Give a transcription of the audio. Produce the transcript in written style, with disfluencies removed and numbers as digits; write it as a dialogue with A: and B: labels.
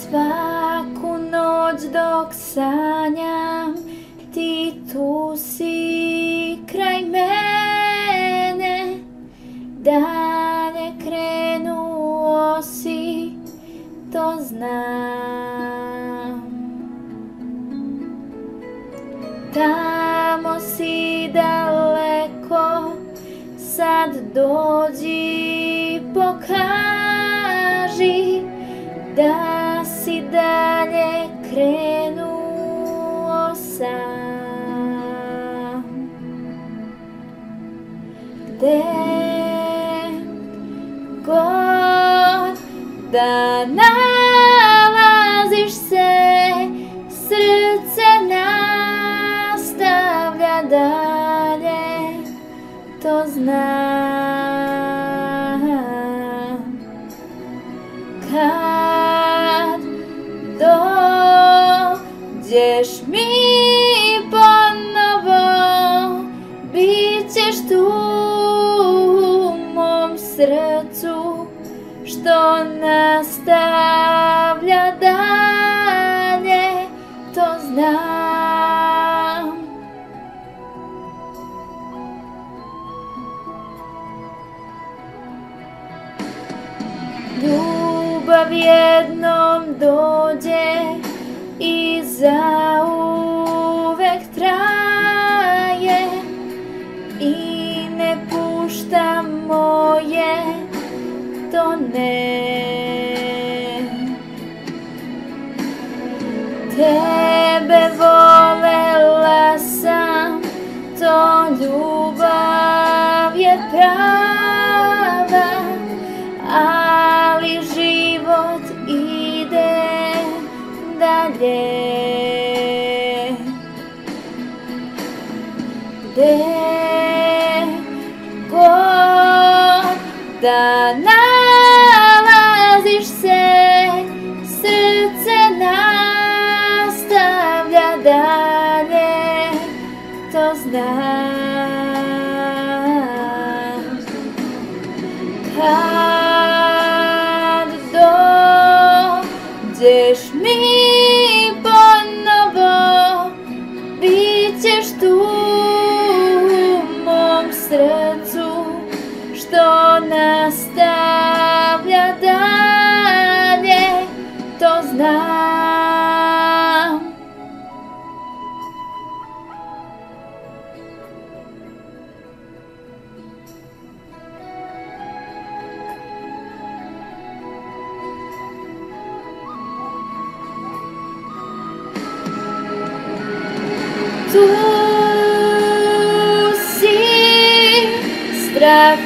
A: Svaku noć dok sanjam, ti tu si kraj mene. Dalje krenuo si, to znam. Tamo si daleko, sad dođi pokaži da si dalje krenuo sam. Gde god da nalaziš se, srce nastavlja dalje, to znam. Kad dođeš mi ponovo, bit ćeš tu u mom srcu, što nastavlja dalje, to znam. Ljubav jednom dođe i zauvek traje i ne pušta moje, to ne. Tebe volela sam, to ljubav je prava, ali život ide dalje. Gde god da nalaziš se, srce nastavlja dalje, to znam. Kad dođeš mi ponovo, bit ćeš tu u mom srcu, što nastavlja dalje, to znam. Tu si, strah